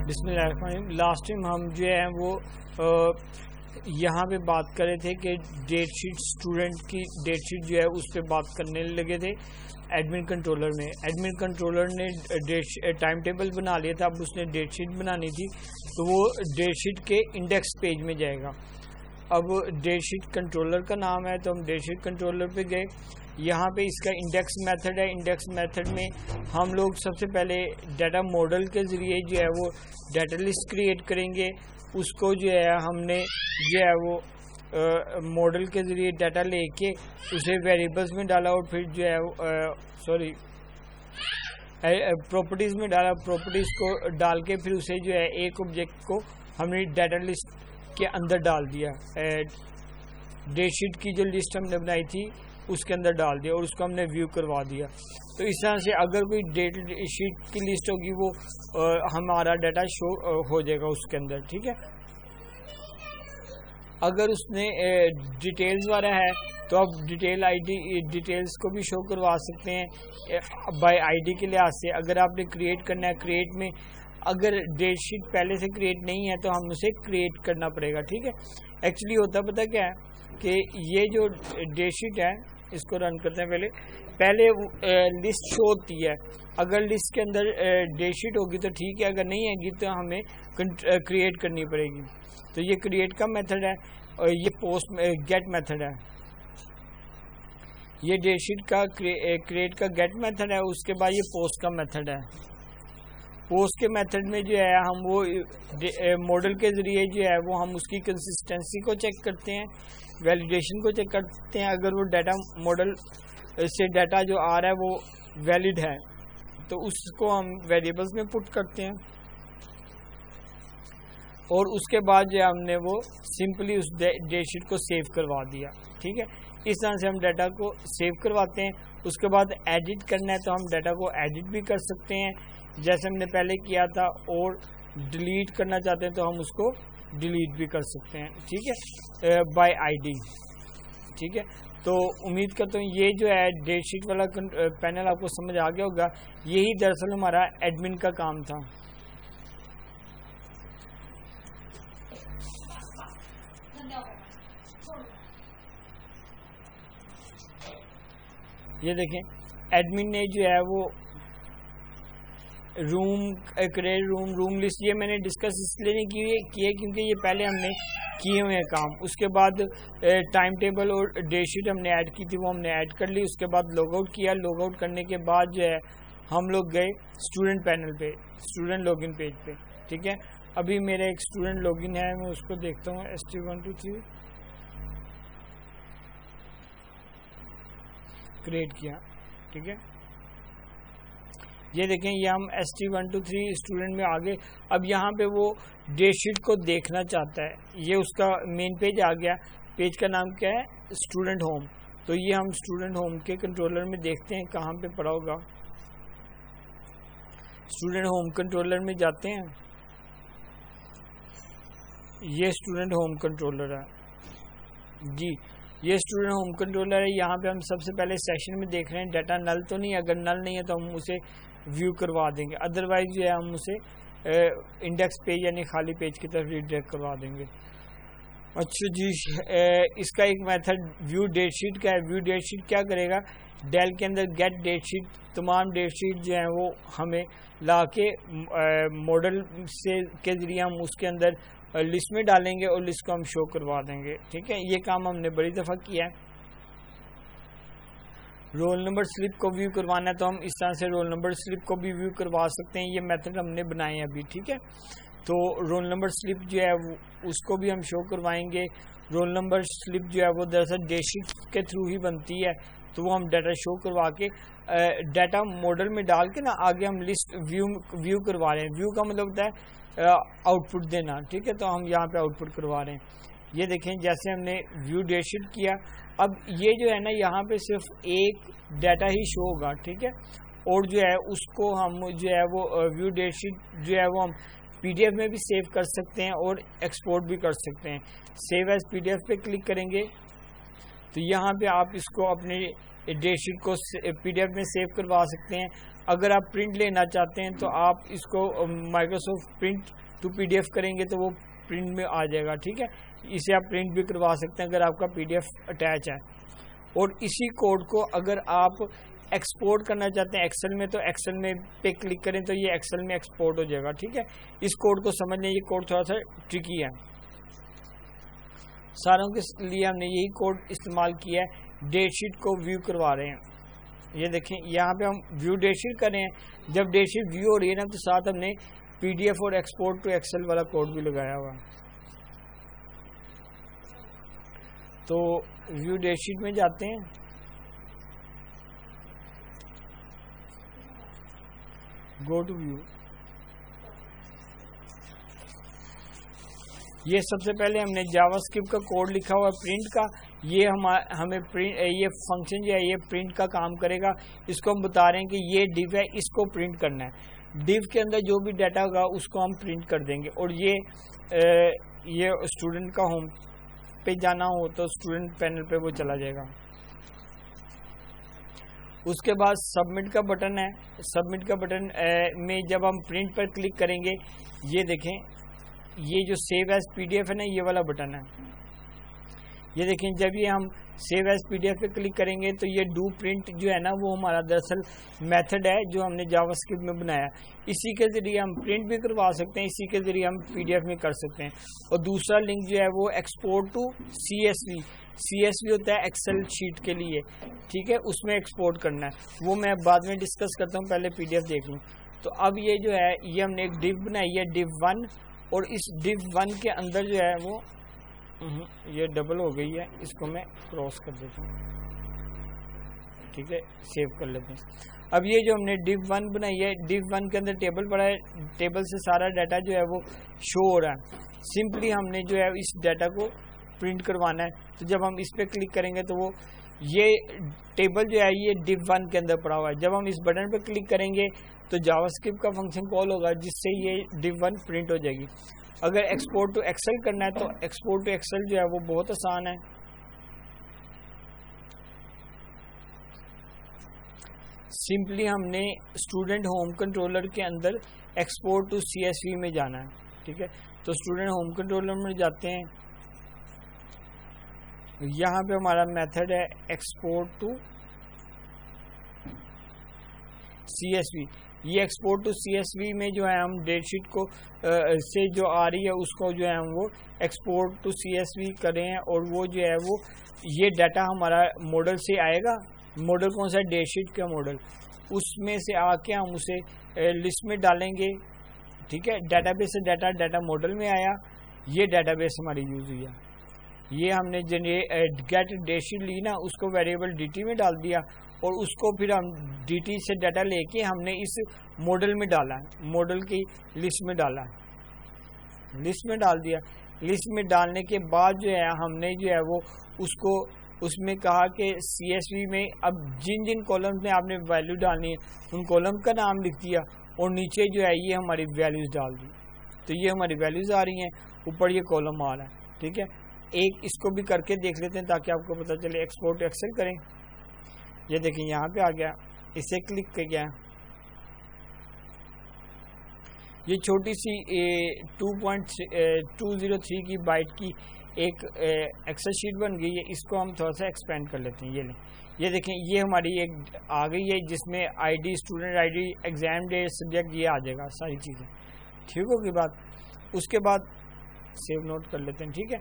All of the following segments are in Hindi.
बिस्मिल्लाहिर्रहमानिर्रहीम। लास्ट टाइम हम जो है वो यहाँ पे बात कर रहे थे कि डेट शीट, स्टूडेंट की डेट शीट जो है उस पर बात करने लगे थे एडमिन कंट्रोलर में। एडमिन कंट्रोलर ने टाइम टेबल बना लिया था, अब उसने डेट शीट बनानी थी तो वो डेट शीट के इंडेक्स पेज में जाएगा। अब डेट शीट कंट्रोलर का नाम है तो हम डेट शीट कंट्रोलर पे गए। यहाँ पे इसका इंडेक्स मेथड है। इंडेक्स मेथड में हम लोग सबसे पहले डाटा मॉडल के ज़रिए जो है वो डाटा लिस्ट क्रिएट करेंगे। उसको जो है हमने जो है वो मॉडल के ज़रिए डाटा लेके उसे वेरिएबल्स में डाला और फिर जो है प्रॉपर्टीज़ में डाला। प्रॉपर्टीज़ को डाल के फिर उसे जो है एक ऑब्जेक्ट को हमने डाटा लिस्ट के अंदर डाल दिया। डेट शीट की जो लिस्ट हमने बनाई थी उसके अंदर डाल दिया और उसको हमने व्यू करवा दिया। तो इस तरह से अगर कोई डेट शीट की लिस्ट होगी वो हमारा डाटा शो हो जाएगा उसके अंदर, ठीक है। अगर उसने डिटेल्स वाला है तो आप डिटेल आईडी डिटेल्स को भी शो करवा सकते हैं बाय आईडी के लिहाज से। अगर आपने क्रिएट करना है, क्रिएट में अगर डेट शीट पहले से क्रिएट नहीं है तो हम उसे क्रिएट करना पड़ेगा, ठीक है। एक्चुअली होता पता क्या है कि ये जो डेट शीट है, इसको रन करते हैं। पहले लिस्ट शो होती है। अगर लिस्ट के अंदर डेट शीट होगी तो ठीक है, अगर नहीं आएगी तो हमें क्रिएट करनी पड़ेगी। तो ये क्रिएट का मेथड है और ये पोस्ट गेट मेथड है। ये डेट शीट का क्रिएट का गेट मेथड है। उसके बाद ये पोस्ट का मेथड है। पोस्ट के मेथड में जो है हम वो मॉडल के ज़रिए जो है वो हम उसकी कंसिस्टेंसी को चेक करते हैं, वैलिडेशन को चेक करते हैं। अगर वो डाटा मॉडल से डाटा जो आ रहा है वो वैलिड है तो उसको हम वेरिएबल्स में पुट करते हैं और उसके बाद जो हमने वो सिंपली उस डेट शीट को सेव करवा दिया, ठीक है। इस तरह से हम डाटा को सेव करवाते हैं। उसके बाद एडिट करना है तो हम डाटा को एडिट भी कर सकते हैं जैसे हमने पहले किया था, और डिलीट करना चाहते हैं तो हम उसको डिलीट भी कर सकते हैं, ठीक है, बाय आईडी, ठीक है। तो उम्मीद करता हूँ ये जो है डेट शीट वाला पैनल आपको समझ आ गया होगा। यही दरअसल हमारा एडमिन का काम था। ये देखें, एडमिन ने जो है वो रूम लिस्ट, ये मैंने डिस्कस इसलिए नहीं किए क्योंकि ये पहले हमने किए हुए हैं काम। उसके बाद टाइम टेबल और डेट शीट हमने ऐड की थी, वो हमने ऐड कर ली। उसके बाद लॉगआउट किया। लॉगआउट करने के बाद जो है हम लोग गए स्टूडेंट पैनल पे, स्टूडेंट लॉगिन पेज पे, ठीक है। अभी मेरा एक स्टूडेंट लॉगिन है, मैं उसको देखता हूँ। ST123 क्रिएट किया, ठीक है। ये देखें, ये हम ST123 स्टूडेंट में आ गए। अब यहाँ पे वो डेट शीट को देखना चाहता है। ये उसका मेन पेज आ गया। पेज का नाम क्या है? Student home. तो ये हम स्टूडेंट होम के कंट्रोलर में देखते हैं कहाँ पे पड़ा होगा। स्टूडेंट होम कंट्रोलर में जाते हैं। ये स्टूडेंट होम कंट्रोलर है जी, ये स्टूडेंट होम कंट्रोलर है। यहाँ पे हम सबसे पहले सेशन में देख रहे हैं डाटा नल तो नहीं। अगर नल नहीं है तो हम उसे व्यू करवा देंगे, अदरवाइज जो है हम उसे इंडेक्स पेज यानी खाली पेज की तरफ रिडायरेक्ट करवा देंगे। अच्छा जी, इसका एक मेथड व्यू डेट शीट का है। व्यू डेट शीट क्या करेगा? डेल के अंदर गेट डेट शीट, तमाम डेट शीट जो है वो हमें ला के मॉडल से के ज़रिए हम उसके अंदर लिस्ट में डालेंगे और लिस्ट को हम शो करवा देंगे, ठीक है। ये काम हमने बड़ी दफ़ा किया है। रोल नंबर स्लिप को व्यू करवाना है तो हम इस तरह से रोल नंबर स्लिप को भी व्यू करवा सकते हैं। ये मेथड हमने बनाए हैं अभी, ठीक है। तो रोल नंबर स्लिप जो है उसको भी हम शो करवाएंगे। रोल नंबर स्लिप जो है वो दरअसल डेट शीट के थ्रू ही बनती है, तो वो हम डाटा शो करवा के डाटा मॉडल में डाल के ना आगे हम लिस्ट व्यू करवा रहे हैं। व्यू का मतलब होता है आउटपुट देना, ठीक है। तो हम यहाँ पे आउटपुट करवा रहे हैं। ये देखें, जैसे हमने व्यू डेट शीट किया, अब ये जो है ना यहाँ पे सिर्फ एक डाटा ही शो होगा, ठीक है। और जो है उसको हम जो है वो व्यू डेट शीट जो है वो हम PDF में भी सेव कर सकते हैं और एक्सपोर्ट भी कर सकते हैं। सेव एज PDF पे क्लिक करेंगे तो यहाँ पे आप इसको अपने डेट शीट को PDF में सेव करवा सकते हैं। अगर आप प्रिंट लेना चाहते हैं तो आप इसको माइक्रोसॉफ्ट प्रिंट टू PDF करेंगे तो वो प्रिंट में आ जाएगा, ठीक है। इसे आप प्रिंट भी करवा सकते हैं अगर आपका PDF अटैच है। और इसी कोड को अगर आप एक्सपोर्ट करना चाहते हैं एक्सेल में तो एक्सेल में पे क्लिक करें तो ये एक्सेल में एक्सपोर्ट हो जाएगा, ठीक है। इस कोड को समझ लें, ये कोड थोड़ा सा ट्रिकी है। सारों के लिए हमने यही कोड इस्तेमाल किया है। डेट शीट को व्यू करवा रहे हैं, ये देखें यहाँ पे हम व्यू डेट शीट कर रहे हैं। जब डेट शीट व्यू हो रही है ना तो साथ हमने PDF और एक्सपोर्ट टू एक्सेल वाला कोड भी लगाया हुआ। तो व्यू डेट शीट में जाते हैं, गो टू व्यू। ये सबसे पहले हमने जावास्क्रिप्ट का कोड लिखा हुआ प्रिंट का। ये हमें प्रिंट, ये फंक्शन जो है ये प्रिंट का काम करेगा। इसको हम बता रहे हैं कि ये डिव है, इसको प्रिंट करना है। डिव के अंदर जो भी डाटा होगा उसको हम प्रिंट कर देंगे। और ये स्टूडेंट का होम पे जाना हो तो स्टूडेंट पैनल पे वो चला जाएगा। उसके बाद सबमिट का बटन है। सबमिट का बटन में जब हम प्रिंट पर क्लिक करेंगे, ये देखें ये जो सेव एज PDF है ना, ये वाला बटन है। ये देखें जब ये हम सेव एज PDF पे क्लिक करेंगे तो ये डू प्रिंट जो है ना वो हमारा दरअसल मेथड है जो हमने जावास्क्रिप्ट में बनाया। इसी के ज़रिए हम प्रिंट भी करवा सकते हैं, इसी के ज़रिए हम PDF में कर सकते हैं। और दूसरा लिंक जो है वो एक्सपोर्ट टू CSV होता है एक्सेल शीट के लिए, ठीक है, उसमें एक्सपोर्ट करना है। वो मैं बाद में डिस्कस करता हूँ, पहले PDF देख लूँ। तो अब ये जो है ये हमने एक डिव बनाई है, div 1, और इस div 1 के अंदर जो है वो ये डबल हो गई है, इसको मैं क्रॉस कर देता हूँ, ठीक है, सेव कर लेते हैं। अब ये जो हमने div 1 बनाई है, div 1 के अंदर टेबल पड़ा है, टेबल से सारा डाटा जो है वो शो हो रहा है। सिंपली हमने जो है इस डाटा को प्रिंट करवाना है। तो जब हम इस पर क्लिक करेंगे तो वो ये टेबल जो है ये div 1 के अंदर पड़ा हुआ है। जब हम इस बटन पर क्लिक करेंगे तो जावास्क्रिप्ट का फंक्शन कॉल होगा जिससे ये div 1 प्रिंट हो जाएगी। अगर एक्सपोर्ट टू एक्सेल करना है तो एक्सपोर्ट टू एक्सेल जो है वो बहुत आसान है। सिंपली हमने स्टूडेंट होम कंट्रोलर के अंदर एक्सपोर्ट टू CSV में जाना है, ठीक है। तो स्टूडेंट होम कंट्रोलर में जाते हैं, यहाँ पे हमारा मेथड है एक्सपोर्ट टू CSV। ये एक्सपोर्ट टू CSV में जो है हम डेट शीट को से जो आ रही है उसको जो है हम वो एक्सपोर्ट टू CSV करें, और वो जो है वो ये डाटा हमारा मॉडल से आएगा। मॉडल कौन सा है? डेट शीट का मॉडल। उसमें से आके हम उसे लिस्ट में डालेंगे, ठीक है। डाटाबेस से डाटा मॉडल में आया, ये डाटाबेस हमारी यूज़ हुई है। ये हमने गेट डेट शीट ली ना, उसको वेरिएबल DT में डाल दिया, और उसको फिर हम DT से डाटा लेके हमने इस मॉडल में डाला, मॉडल की लिस्ट में डाला, लिस्ट में डाल दिया। लिस्ट में डालने के बाद जो है हमने जो है वो उसको उसमें कहा कि CSV में अब जिन जिन कॉलम में आपने वैल्यू डालनी है उन कॉलम का नाम लिख दिया, और नीचे जो है ये हमारी वैल्यूज़ डाल दी। तो ये हमारी वैल्यूज़ आ रही हैं, ऊपर ये कॉलम आ रहा है, ठीक है। एक इसको भी करके देख लेते हैं ताकि आपको पता चले। एक्सपोर्ट टू एक्सेल करें, ये देखिए यहाँ पे आ गया, इसे क्लिक कर गया। ये छोटी सी 2.203 की बाइट की एक एक्सेल शीट बन गई है। इसको हम थोड़ा सा एक्सपेंड कर लेते हैं। ये लें, ये देखें, ये हमारी एक आ गई है जिसमें ID, student ID, exam date, subject, ये आ जाएगा सारी चीज़ें, ठीक होगी बात। उसके बाद सेव नोट कर लेते हैं, ठीक है।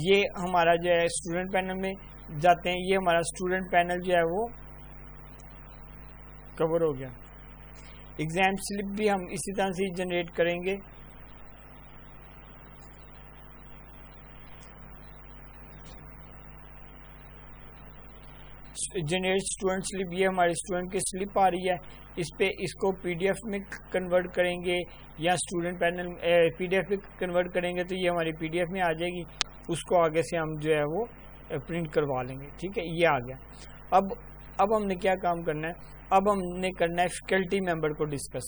ये हमारा जो है स्टूडेंट पैनल में जाते हैं, ये हमारा स्टूडेंट पैनल जो है वो कवर हो गया। एग्ज़ाम स्लिप भी हम इसी तरह से जनरेट करेंगे। जनरेट स्टूडेंट स्लिप, ये हमारी स्टूडेंट की स्लिप आ रही है। इस पे इसको PDF में कन्वर्ट करेंगे या स्टूडेंट पैनल PDF में कन्वर्ट करेंगे तो ये हमारी PDF में आ जाएगी। उसको आगे से हम जो है वो प्रिंट करवा लेंगे, ठीक है। ये आ गया। अब हमने क्या काम करना है? अब हमने करना है फैकल्टी मेंबर को डिस्कस।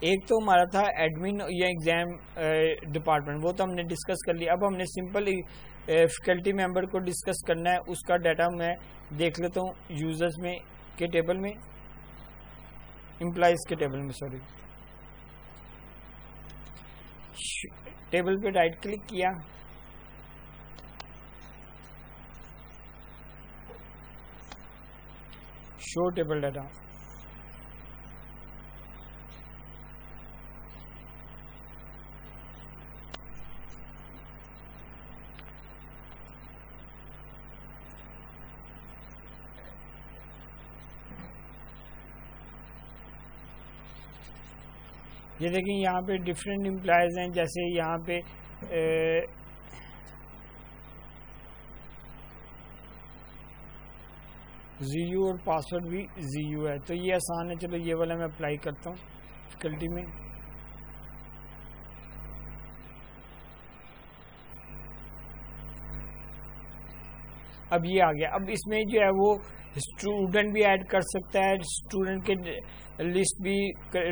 एक तो हमारा था एडमिन या एग्ज़ाम डिपार्टमेंट, वो तो हमने डिस्कस कर लिया। अब हमने सिंपल फैकल्टी मेंबर को डिस्कस करना है। उसका डाटा मैं देख लेता हूँ यूज़र्स में, के टेबल में, एम्प्लॉइज के टेबल में, सॉरी, टेबल पे राइट क्लिक किया, शो टेबल डाटा, ये देखिए यहाँ पे डिफरेंट एम्प्लॉयज हैं, जैसे यहाँ पे ZU और पासवर्ड भी ZU है, तो ये आसान है। चलो ये वाला मैं अप्लाई करता हूँ फैकल्टी में। अब ये आ गया। अब इसमें जो है वो स्टूडेंट भी ऐड कर सकता है, स्टूडेंट के लिस्ट भी,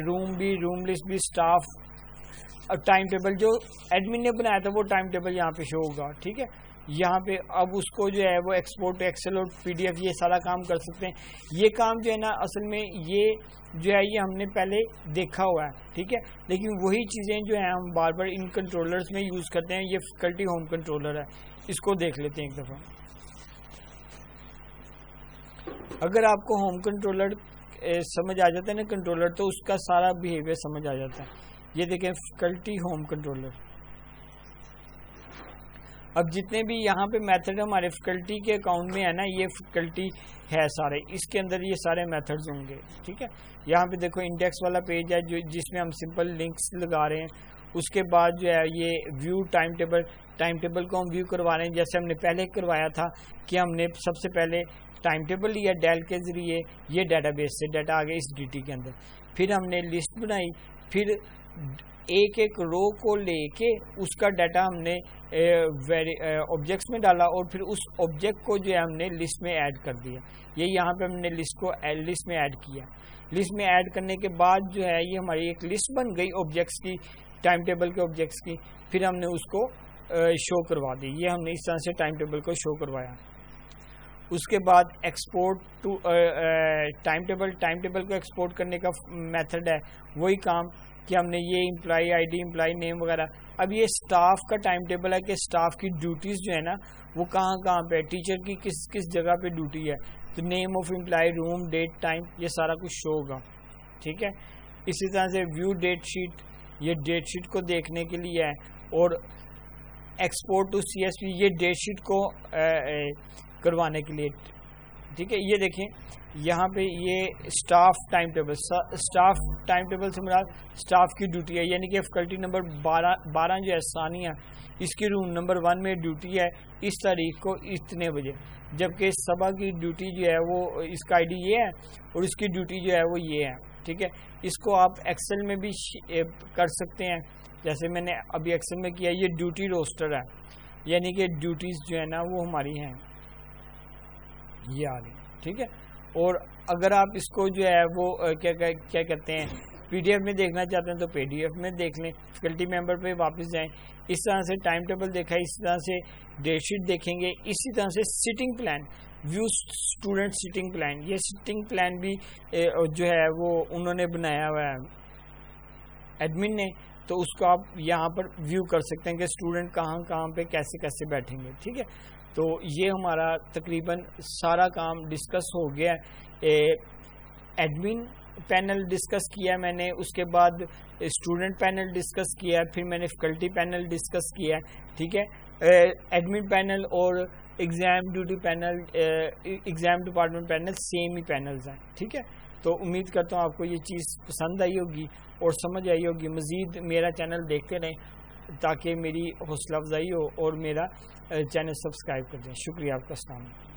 रूम लिस्ट भी, स्टाफ, और टाइम टेबल जो एडमिन ने बनाया था वो टाइम टेबल यहाँ पे शो होगा। ठीक है, यहाँ पे अब उसको जो है वो एक्सपोर्ट टू एक्सेल और PDF ये सारा काम कर सकते हैं। ये काम जो है ना असल में ये जो है ये हमने पहले देखा हुआ है, ठीक है, लेकिन वही चीज़ें जो है हम बार बार इन कंट्रोलर्स में यूज़ करते हैं। ये फैकल्टी होम कंट्रोलर है, इसको देख लेते हैं एक दफ़ा। अगर आपको होम कंट्रोलर समझ आ जाता है ना कंट्रोलर, तो उसका सारा बिहेवियर समझ आ जाता है। ये देखें फैकल्टी होम कंट्रोलर। अब जितने भी यहाँ पे मेथड हमारे फैकल्टी के अकाउंट में है ना, ये फैकल्टी है सारे, इसके अंदर ये सारे मेथड्स होंगे। ठीक है, यहाँ पे देखो इंडेक्स वाला पेज है जो जिसमें हम सिंपल लिंक्स लगा रहे हैं। उसके बाद जो है ये व्यू टाइम टेबल को हम व्यू करवा रहे हैं, जैसे हमने पहले करवाया था कि हमने सबसे पहले टाइम टेबल लिया डेल के ज़रिए, ये डेटाबेस से डाटा आ गया इस DT के अंदर। फिर हमने लिस्ट बनाई, फिर एक एक रो को लेके उसका डाटा हमने ऑब्जेक्ट्स में डाला और फिर उस ऑब्जेक्ट को जो है हमने लिस्ट में ऐड कर दिया। ये यहाँ पे हमने लिस्ट को लिस्ट में ऐड किया। लिस्ट में ऐड करने के बाद जो है ये हमारी एक लिस्ट बन गई ऑब्जेक्ट्स की, टाइम टेबल के ऑब्जेक्ट्स की। फिर हमने उसको शो करवा दी। ये हमने इस तरह से टाइम टेबल को शो करवाया। उसके बाद एक्सपोर्ट टू टाइम टेबल को एक्सपोर्ट करने का मेथड है वही काम कि हमने ये एम्प्लॉई ID, एम्प्लॉई नेम वगैरह। अब ये स्टाफ का टाइम टेबल है कि स्टाफ की ड्यूटीज़ जो है ना वो कहाँ कहाँ पे है, टीचर की किस किस जगह पे ड्यूटी है, तो name of employee, room, date, time, ये सारा कुछ शो होगा। ठीक है, इसी तरह से व्यू डेट शीट, ये डेट शीट को देखने के लिए है। और एक्सपोर्ट टू CSV, ये डेट शीट को करवाने के लिए। ठीक है, ये देखें यहाँ पे ये स्टाफ टाइम टेबल से मुराद स्टाफ की ड्यूटी है, यानी कि फैकल्टी नंबर 12 जो है सानिया, इसकी रूम नंबर 1 में ड्यूटी है इस तारीख को इतने बजे, जबकि सबा की ड्यूटी जो है वो इसका ID ये है और इसकी ड्यूटी जो है वो ये है। ठीक है, इसको आप एक्सेल में भी कर सकते हैं, जैसे मैंने अभी एक्सेल में किया। ये ड्यूटी रोस्टर है, यानी कि ड्यूटीज़ जो है ना वो हमारी हैं, ये आ रही। ठीक है, और अगर आप इसको जो है वो क्या कहते हैं PDF में देखना चाहते हैं तो PDF में देख लें। फैकल्टी मेंबर पे वापस जाएं। इस तरह से टाइम टेबल देखा, इस तरह से डेट शीट देखेंगे, इसी तरह से sitting plan, view student sitting plan. ये सिटिंग प्लान भी जो है वो उन्होंने बनाया हुआ है एडमिन ने, तो उसको आप यहाँ पर व्यू कर सकते हैं कि स्टूडेंट कहाँ कहाँ पे कैसे कैसे बैठेंगे। ठीक है, तो ये हमारा तकरीबन सारा काम डिस्कस हो गया। एडमिन पैनल डिस्कस किया मैंने, उसके बाद स्टूडेंट पैनल डिस्कस किया, फिर मैंने फैकल्टी पैनल डिस्कस किया। ठीक है, एडमिन पैनल और exam duty panel, exam department panel same ही पैनल्स हैं। ठीक है, तो उम्मीद करता हूँ आपको ये चीज़ पसंद आई होगी और समझ आई होगी। मज़ीद मेरा चैनल देखते रहें ताकि मेरी हौसला अफजाई हो और मेरा चैनल सब्सक्राइब कर दें। शुक्रिया आपका। अस्सलाम वालेकुम।